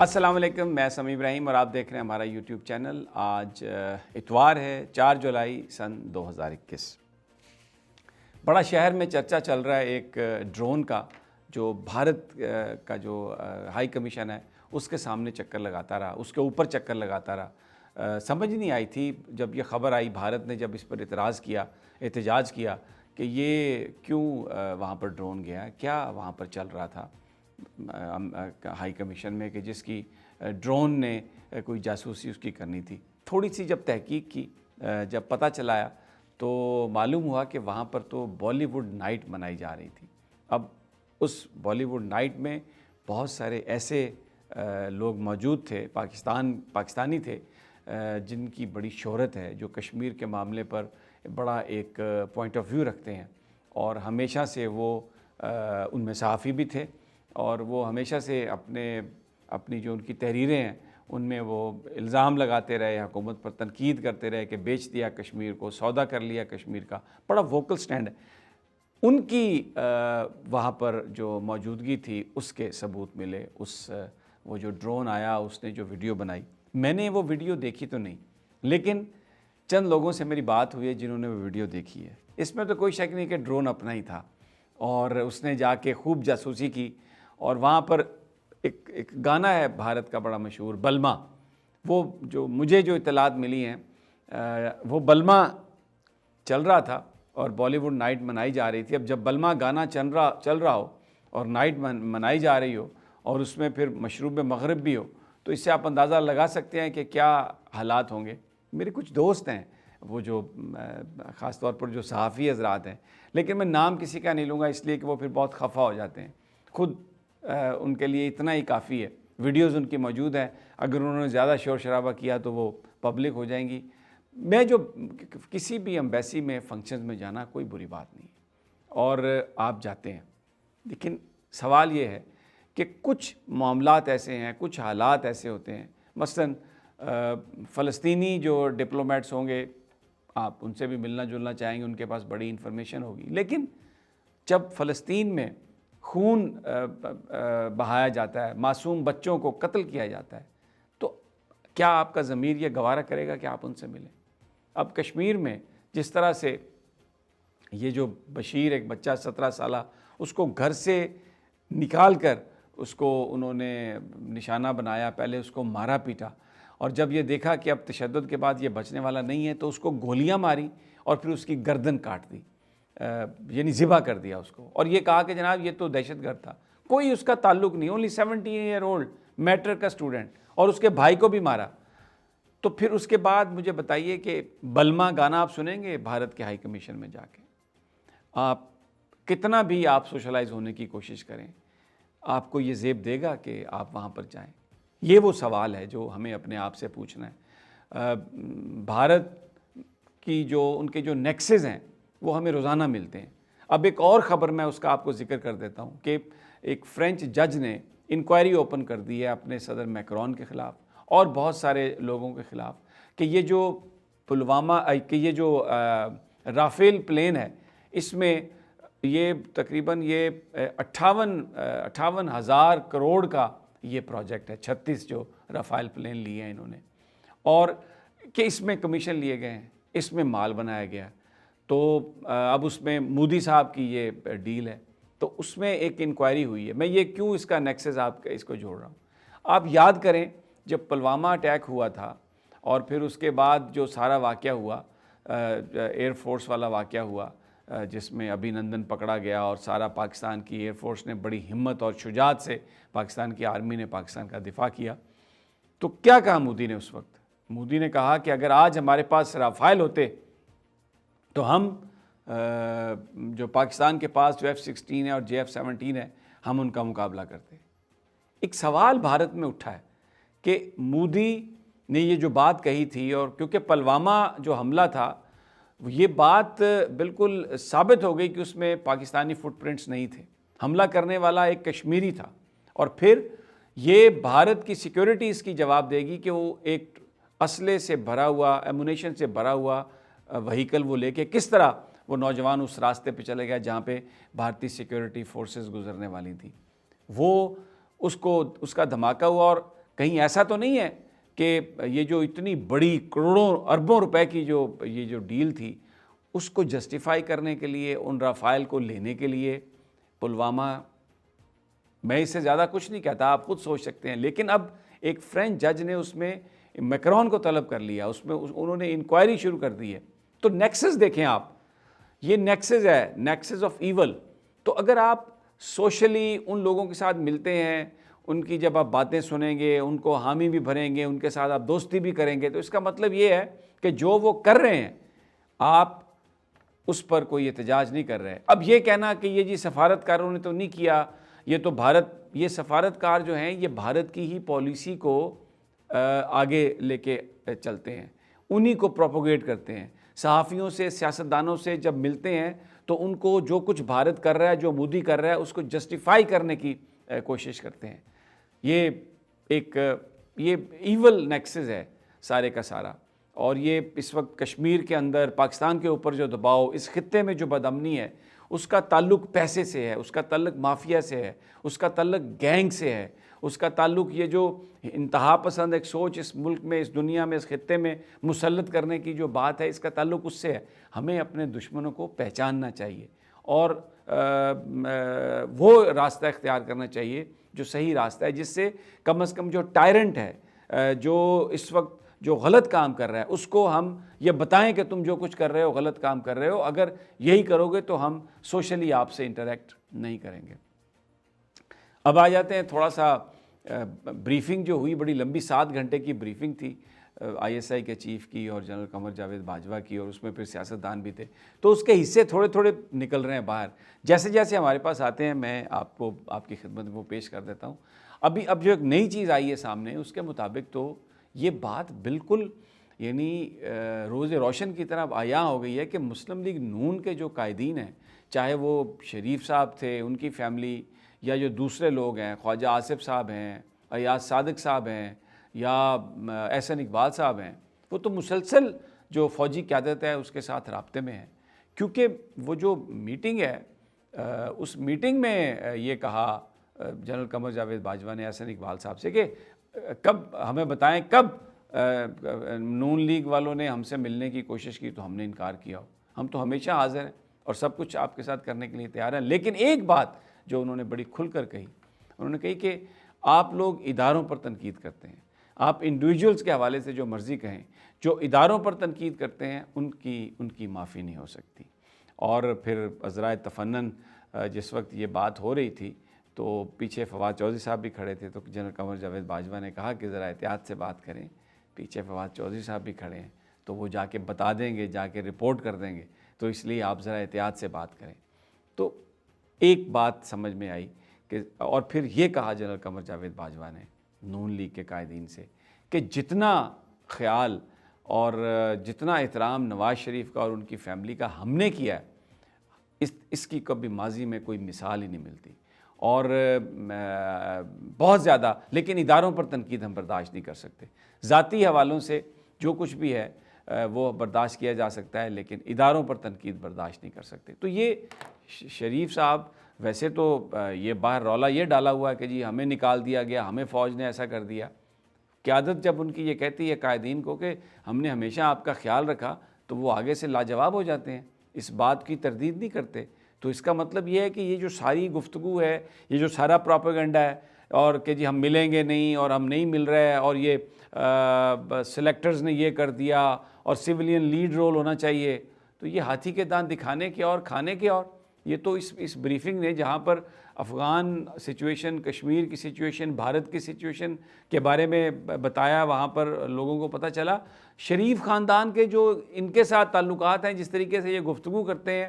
السلام علیکم، میں سمیع ابراہیم اور آپ دیکھ رہے ہیں ہمارا یوٹیوب چینل۔ آج اتوار ہے 4 جولائی سن 2021۔ بڑا شہر میں چرچا چل رہا ہے ایک ڈرون کا، جو بھارت کا جو ہائی کمیشن ہے اس کے سامنے چکر لگاتا رہا، اس کے اوپر چکر لگاتا رہا۔ سمجھ نہیں آئی تھی جب یہ خبر آئی، بھارت نے جب اس پر احتجاج کیا کہ یہ کیوں وہاں پر ڈرون گیا، کیا وہاں پر چل رہا تھا ہائی کمیشن میں کہ جس کی ڈرون نے کوئی جاسوسی اس کی کرنی تھی۔ تھوڑی سی جب تحقیق کی، جب پتہ چلایا تو معلوم ہوا کہ وہاں پر تو بالی ووڈ نائٹ منائی جا رہی تھی۔ اب اس بالی ووڈ نائٹ میں بہت سارے ایسے لوگ موجود تھے، پاکستانی تھے، جن کی بڑی شہرت ہے، جو کشمیر کے معاملے پر بڑا ایک پوائنٹ آف ویو رکھتے ہیں، اور ہمیشہ سے وہ ان میں صحافی بھی تھے، اور وہ ہمیشہ سے اپنی جو ان کی تحریریں ہیں ان میں وہ الزام لگاتے رہے، حکومت پر تنقید کرتے رہے کہ بیچ دیا کشمیر کو، سودا کر لیا کشمیر کا، بڑا ووکل سٹینڈ ہے۔ ان کی وہاں پر جو موجودگی تھی اس کے ثبوت ملے۔ وہ جو ڈرون آیا، اس نے جو ویڈیو بنائی، میں نے وہ ویڈیو دیکھی تو نہیں، لیکن چند لوگوں سے میری بات ہوئی ہے جنہوں نے وہ ویڈیو دیکھی ہے۔ اس میں تو کوئی شک نہیں کہ ڈرون اپنا ہی تھا، اور اس نے جا کے خوب جاسوسی کی، اور وہاں پر ایک گانا ہے بھارت کا بڑا مشہور، بلما۔ وہ جو مجھے جو اطلاعات ملی ہیں، وہ بلما چل رہا تھا اور بالی ووڈ نائٹ منائی جا رہی تھی۔ اب جب بلما گانا چل رہا ہو اور نائٹ منائی جا رہی ہو، اور اس میں پھر مشروب مغرب بھی ہو، تو اس سے آپ اندازہ لگا سکتے ہیں کہ کیا حالات ہوں گے۔ میرے کچھ دوست ہیں، وہ جو خاص طور پر جو صحافی حضرات ہیں، لیکن میں نام کسی کا نہیں لوں گا اس لیے کہ وہ پھر بہت خفا ہو جاتے ہیں۔ خود ان کے لیے اتنا ہی کافی ہے، ویڈیوز ان کی موجود ہیں، اگر انہوں نے زیادہ شور شرابہ کیا تو وہ پبلک ہو جائیں گی۔ میں جو کسی بھی ایمبیسی میں فنکشنز میں جانا کوئی بری بات نہیں، اور آپ جاتے ہیں، لیکن سوال یہ ہے کہ کچھ معاملات ایسے ہیں، کچھ حالات ایسے ہوتے ہیں، مثلاً فلسطینی جو ڈپلومیٹس ہوں گے، آپ ان سے بھی ملنا جلنا چاہیں گے، ان کے پاس بڑی انفارمیشن ہوگی، لیکن جب فلسطین میں خون بہایا جاتا ہے، معصوم بچوں کو قتل کیا جاتا ہے، تو کیا آپ کا ضمیر یہ گوارا کرے گا کہ آپ ان سے ملیں؟ اب کشمیر میں جس طرح سے یہ جو بشیر، ایک بچہ 17 سالہ، اس کو گھر سے نکال کر اس کو انہوں نے نشانہ بنایا، پہلے اس کو مارا پیٹا، اور جب یہ دیکھا کہ اب تشدد کے بعد یہ بچنے والا نہیں ہے تو اس کو گولیاں ماری اور پھر اس کی گردن کاٹ دی، یعنی ذبح کر دیا اس کو، اور یہ کہا کہ جناب یہ تو دہشت گرد تھا، کوئی اس کا تعلق نہیں، only 17 ایئر اولڈ میٹرک کا اسٹوڈنٹ، اور اس کے بھائی کو بھی مارا۔ تو پھر اس کے بعد مجھے بتائیے کہ بلما گانا آپ سنیں گے بھارت کے ہائی کمیشن میں جا کے؟ آپ کتنا بھی آپ سوشلائز ہونے کی کوشش کریں، آپ کو یہ زیب دے گا کہ آپ وہاں پر جائیں؟ یہ وہ سوال ہے جو ہمیں اپنے آپ سے پوچھنا ہے۔ بھارت کی جو ان کے جو نیکسز ہیں وہ ہمیں روزانہ ملتے ہیں۔ اب ایک اور خبر میں اس کا آپ کو ذکر کر دیتا ہوں کہ ایک فرینچ جج نے انکوائری اوپن کر دی ہے اپنے صدر میکرون کے خلاف اور بہت سارے لوگوں کے خلاف، کہ یہ جو پلوامہ، کہ یہ جو رافیل پلین ہے، اس میں یہ تقریباً 58,000 کروڑ کا یہ پروجیکٹ ہے، 36 جو رافیل پلین لیے ہیں انہوں نے، اور کہ اس میں کمیشن لیے گئے ہیں، اس میں مال بنایا گیا۔ تو اب اس میں مودی صاحب کی یہ ڈیل ہے، تو اس میں ایک انکوائری ہوئی ہے۔ میں یہ کیوں اس کا نیکسس آپ اس کو جوڑ رہا ہوں؟ آپ یاد کریں جب پلوامہ اٹیک ہوا تھا، اور پھر اس کے بعد جو سارا واقعہ ہوا، ایئر فورس والا واقعہ ہوا، جس میں ابھی نندن پکڑا گیا، اور سارا پاکستان کی ایئر فورس نے بڑی ہمت اور شجاعت سے، پاکستان کی آرمی نے پاکستان کا دفاع کیا، تو کیا کہا مودی نے اس وقت؟ مودی نے کہا کہ اگر آج ہمارے پاس رافائل ہوتے تو ہم جو پاکستان کے پاس جو F-16 ہے اور JF-17 ہے، ہم ان کا مقابلہ کرتے۔ ایک سوال بھارت میں اٹھا ہے کہ مودی نے یہ جو بات کہی تھی، اور کیونکہ پلوامہ جو حملہ تھا، یہ بات بالکل ثابت ہو گئی کہ اس میں پاکستانی فٹ پرنٹس نہیں تھے، حملہ کرنے والا ایک کشمیری تھا، اور پھر یہ بھارت کی سیکیورٹی اس کی جواب دے گی کہ وہ ایک اسلحے سے بھرا ہوا، ایمونیشن سے بھرا ہوا وہیکل وہ لے کے کس طرح وہ نوجوان اس راستے پہ چلے گیا جہاں پہ بھارتی سیکیورٹی فورسز گزرنے والی تھی۔ وہ اس کا دھماکہ ہوا، اور کہیں ایسا تو نہیں ہے کہ یہ جو اتنی بڑی کروڑوں اربوں روپے کی یہ جو ڈیل تھی اس کو جسٹیفائی کرنے کے لیے، ان رافائل کو لینے کے لیے پلوامہ، میں اس سے زیادہ کچھ نہیں کہتا، آپ خود سوچ سکتے ہیں، لیکن اب ایک فرینچ جج نے اس میں میکرون کو طلب کر لیا، اس میں انہوں نے انکوائری شروع کر دی ہے۔ تو نیکسس دیکھیں آپ، یہ نیکسس ہے، نیکسس آف ایول۔ تو اگر آپ سوشلی ان لوگوں کے ساتھ ملتے ہیں، ان کی جب آپ باتیں سنیں گے، ان کو حامی بھی بھریں گے، ان کے ساتھ آپ دوستی بھی کریں گے، تو اس کا مطلب یہ ہے کہ جو وہ کر رہے ہیں آپ اس پر کوئی احتجاج نہیں کر رہے۔ اب یہ کہنا کہ یہ جی سفارتکاروں نے تو نہیں کیا، یہ تو یہ سفارتکار جو ہیں یہ بھارت کی ہی پالیسی کو آگے لے کے چلتے ہیں، انہی کو پروپوگیٹ کرتے ہیں۔ صحافیوں سے، سیاستدانوں سے جب ملتے ہیں تو ان کو جو کچھ بھارت کر رہا ہے، جو مودی کر رہا ہے، اس کو جسٹیفائی کرنے کی کوشش کرتے ہیں۔ یہ ایول نیکسس ہے سارے کا سارا، اور یہ اس وقت کشمیر کے اندر پاکستان کے اوپر جو دباؤ، اس خطے میں جو بدامنی ہے، اس کا تعلق پیسے سے ہے، اس کا تعلق مافیا سے ہے، اس کا تعلق گینگ سے ہے، اس کا تعلق یہ جو انتہا پسند ایک سوچ اس ملک میں، اس دنیا میں، اس خطے میں مسلط کرنے کی جو بات ہے، اس کا تعلق اس سے ہے۔ ہمیں اپنے دشمنوں کو پہچاننا چاہیے اور وہ راستہ اختیار کرنا چاہیے جو صحیح راستہ ہے، جس سے کم از کم جو ٹائرنٹ ہے، جو اس وقت جو غلط کام کر رہا ہے، اس کو ہم یہ بتائیں کہ تم جو کچھ کر رہے ہو غلط کام کر رہے ہو، اگر یہی کرو گے تو ہم سوشلی آپ سے انٹریکٹ نہیں کریں گے۔ اب آ جاتے ہیں تھوڑا سا بریفنگ جو ہوئی، بڑی لمبی 7 گھنٹے کی بریفنگ تھی ISI کے چیف کی اور جنرل قمر جاوید باجوہ کی، اور اس میں پھر سیاستدان بھی تھے، تو اس کے حصے تھوڑے تھوڑے نکل رہے ہیں باہر، جیسے جیسے ہمارے پاس آتے ہیں میں آپ کو آپ کی خدمت میں وہ پیش کر دیتا ہوں۔ اب جو ایک نئی چیز آئی ہے سامنے، اس کے مطابق تو یہ بات بالکل یعنی روز روشن کی طرح عیاں ہو گئی ہے کہ مسلم لیگ نون کے جو قائدین ہیں، چاہے وہ شریف صاحب تھے، ان کی فیملی، یا جو دوسرے لوگ ہیں، خواجہ آصف صاحب ہیں، ایاز صادق صاحب ہیں، یا احسن اقبال صاحب ہیں، وہ تو مسلسل جو فوجی قیادت ہے اس کے ساتھ رابطے میں ہیں، کیونکہ وہ جو میٹنگ ہے اس میٹنگ میں یہ کہا جنرل قمر جاوید باجوہ نے احسن اقبال صاحب سے کہ کب ہمیں بتائیں کب نون لیگ والوں نے ہم سے ملنے کی کوشش کی تو ہم نے انکار کیا ہو، ہم تو ہمیشہ حاضر ہیں اور سب کچھ آپ کے ساتھ کرنے کے لیے تیار ہیں۔ لیکن ایک بات جو انہوں نے بڑی کھل کر کہی، انہوں نے کہی کہ آپ لوگ اداروں پر تنقید کرتے ہیں، آپ انڈیویجولز کے حوالے سے جو مرضی کہیں، جو اداروں پر تنقید کرتے ہیں ان کی معافی نہیں ہو سکتی۔ اور پھر عذرائے تفنن جس وقت یہ بات ہو رہی تھی تو پیچھے فواد چودھری صاحب بھی کھڑے تھے، تو جنرل قمر جاوید باجوہ نے کہا کہ ذرا احتیاط سے بات کریں، پیچھے فواد چودھری صاحب بھی کھڑے ہیں تو وہ جا کے بتا دیں گے، جا کے رپورٹ کر دیں گے، تو اس لیے آپ ذرا احتیاط سے بات کریں۔ تو ایک بات سمجھ میں آئی کہ اور پھر یہ کہا جنرل قمر جاوید باجوہ نے نون لیگ کے قائدین سے کہ جتنا خیال اور جتنا احترام نواز شریف کا اور ان کی فیملی کا ہم نے کیا ہے، اس کی کبھی ماضی میں کوئی مثال ہی نہیں ملتی، اور بہت زیادہ، لیکن اداروں پر تنقید ہم برداشت نہیں کر سکتے۔ ذاتی حوالوں سے جو کچھ بھی ہے وہ برداشت کیا جا سکتا ہے، لیکن اداروں پر تنقید برداشت نہیں کر سکتے۔ تو یہ شریف صاحب ویسے تو یہ باہر رولا یہ ڈالا ہوا ہے کہ جی ہمیں نکال دیا گیا، ہمیں فوج نے ایسا کر دیا۔ قیادت جب ان کی یہ کہتی ہے قائدین کو کہ ہم نے ہمیشہ آپ کا خیال رکھا، تو وہ آگے سے لاجواب ہو جاتے ہیں، اس بات کی تردید نہیں کرتے۔ تو اس کا مطلب یہ ہے کہ یہ جو ساری گفتگو ہے، یہ جو سارا پروپیگنڈا ہے، اور کہ جی ہم ملیں گے نہیں اور ہم نہیں مل رہے، اور یہ سلیکٹرز نے یہ کر دیا اور سیولین لیڈ رول ہونا چاہیے، تو یہ ہاتھی کے دانت دکھانے کے اور کھانے کے اور یہ تو اس بریفنگ نے جہاں پر افغان سچویشن، کشمیر کی سچویشن، بھارت کی سچویشن کے بارے میں بتایا، وہاں پر لوگوں کو پتہ چلا شریف خاندان کے جو ان کے ساتھ تعلقات ہیں، جس طریقے سے یہ گفتگو کرتے ہیں،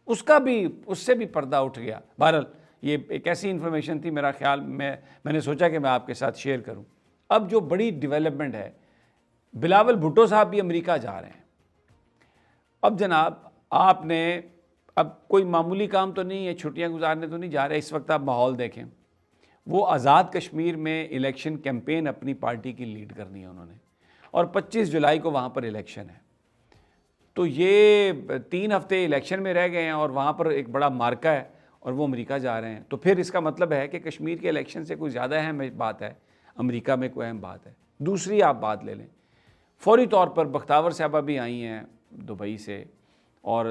اس سے بھی پردہ اٹھ گیا۔ بہرحال یہ ایک ایسی انفارمیشن تھی، میرا خیال میں نے سوچا کہ میں آپ کے ساتھ شیئر کروں۔ اب جو بڑی ڈیولپمنٹ ہے، بلاول بھٹو صاحب بھی امریکہ جا رہے ہیں۔ اب جناب آپ نے اب کوئی معمولی کام تو نہیں ہے، چھٹیاں گزارنے تو نہیں جا رہے، اس وقت آپ ماحول دیکھیں، وہ آزاد کشمیر میں الیکشن کیمپین اپنی پارٹی کی لیڈ کرنی ہے انہوں نے، اور 25 جولائی کو وہاں پر الیکشن ہے۔ تو یہ 3 ہفتے الیکشن میں رہ گئے ہیں اور وہاں پر ایک بڑا مارکا ہے، اور وہ امریکہ جا رہے ہیں۔ تو پھر اس کا مطلب ہے کہ کشمیر کے الیکشن سے کوئی زیادہ اہم بات ہے امریکہ میں کوئی اہم بات ہے۔ دوسری آپ بات لے لیں، فوری طور پر بختاور صاحبہ بھی آئی ہیں دبئی سے، اور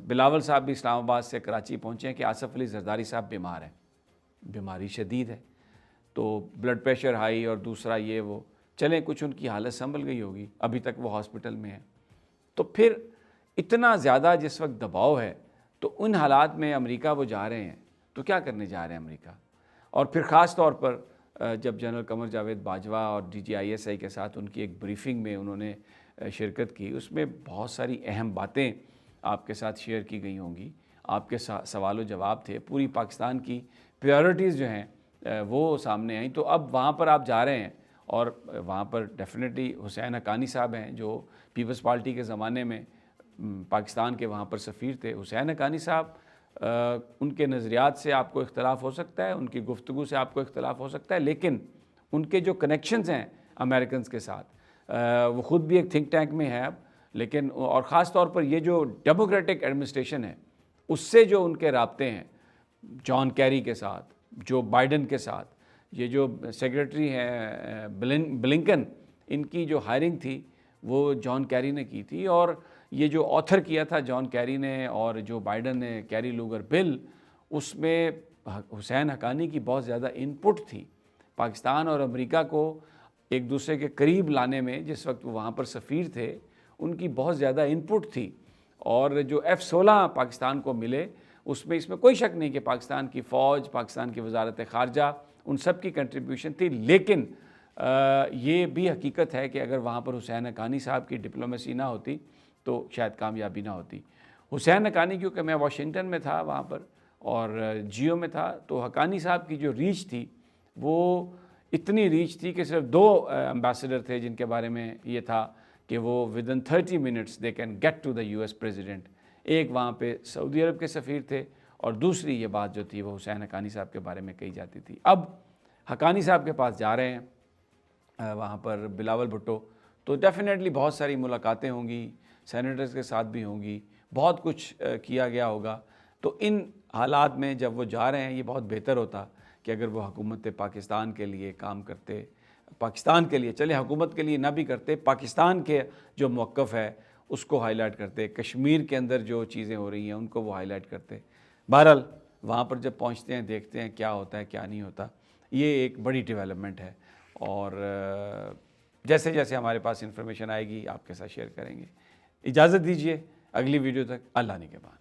بلاول صاحب بھی اسلام آباد سے کراچی پہنچے ہیں کہ آصف علی زرداری صاحب بیمار ہیں، بیماری شدید ہے، تو بلڈ پریشر ہائی اور دوسرا یہ وہ، چلیں کچھ ان کی حالت سنبھل گئی ہوگی، ابھی تک وہ ہاسپٹل میں ہیں۔ تو پھر اتنا زیادہ جس وقت دباؤ ہے تو ان حالات میں امریکہ وہ جا رہے ہیں تو کیا کرنے جا رہے ہیں امریکہ؟ اور پھر خاص طور پر جب جنرل قمر جاوید باجوہ اور DGISI کے ساتھ ان کی ایک بریفنگ میں انہوں نے شرکت کی، اس میں بہت ساری اہم باتیں آپ کے ساتھ شیئر کی گئی ہوں گی، آپ کے سوال و جواب تھے، پوری پاکستان کی پریورٹیز جو ہیں وہ سامنے آئیں۔ تو اب وہاں پر آپ جا رہے ہیں اور وہاں پر ڈیفینیٹلی حسین حقانی صاحب ہیں جو پیپلز پارٹی کے زمانے میں پاکستان کے وہاں پر سفیر تھے۔ حسین حقانی صاحب ان کے نظریات سے آپ کو اختلاف ہو سکتا ہے، ان کی گفتگو سے آپ کو اختلاف ہو سکتا ہے، لیکن ان کے جو کنیکشنز ہیں امریکنز کے ساتھ، وہ خود بھی ایک تھنک ٹینک میں ہے اب، لیکن اور خاص طور پر یہ جو ڈیموکریٹک ایڈمنسٹریشن ہے اس سے جو ان کے رابطے ہیں جان کیری کے ساتھ، جو بائیڈن کے ساتھ، یہ جو سیکریٹری ہیں بلنکن، ان کی جو ہائرنگ تھی وہ جان کیری نے کی تھی، اور یہ جو آتھر کیا تھا جان کیری نے اور جو بائیڈن نے کیری لوگر بل، اس میں حسین حقانی کی بہت زیادہ ان پٹ تھی پاکستان اور امریکہ کو ایک دوسرے کے قریب لانے میں۔ جس وقت وہ وہاں پر سفیر تھے ان کی بہت زیادہ ان پٹ تھی، اور جو F-16 پاکستان کو ملے اس میں کوئی شک نہیں کہ پاکستان کی فوج، پاکستان کی وزارت خارجہ، ان سب کی کنٹریبیوشن تھی، لیکن یہ بھی حقیقت ہے کہ اگر وہاں پر حسین حقانی صاحب کی ڈپلومیسی نہ ہوتی تو شاید کامیابی نہ ہوتی۔ حسین حقانی، کیونکہ میں واشنگٹن میں تھا وہاں پر اور جیو میں تھا، تو حقانی صاحب کی جو ریچ تھی وہ اتنی ریچ تھی کہ صرف 2 ایمبیسڈر تھے جن کے بارے میں یہ تھا کہ وہ within 30 minutes they can get to the US president. ایک وہاں پہ سعودی عرب کے سفیر تھے، اور دوسری یہ بات جو تھی وہ حسین حقانی صاحب کے بارے میں کہی جاتی تھی۔ اب حقانی صاحب کے پاس جا رہے ہیں وہاں پر بلاول بھٹو، تو ڈیفینیٹلی بہت ساری ملاقاتیں ہوں گی، سینیٹرز کے ساتھ بھی ہوں گی، بہت کچھ کیا گیا ہوگا۔ تو ان حالات میں جب وہ جا رہے ہیں یہ بہت بہتر ہوتا کہ اگر وہ حکومت پاکستان کے لیے کام کرتے، پاکستان کے لیے، چلے حکومت کے لیے نہ بھی کرتے، پاکستان کے جو موقف ہے اس کو ہائی لائٹ کرتے، کشمیر کے اندر جو چیزیں ہو رہی ہیں ان کو وہ ہائی لائٹ کرتے۔ بہرحال وہاں پر جب پہنچتے ہیں دیکھتے ہیں کیا ہوتا ہے کیا نہیں ہوتا، یہ ایک بڑی ڈیولپمنٹ ہے، اور جیسے جیسے ہمارے پاس انفارمیشن آئے گی آپ کے ساتھ شیئر کریں گے۔ اجازت دیجیے، اگلی ویڈیو تک اللہ نگہبان۔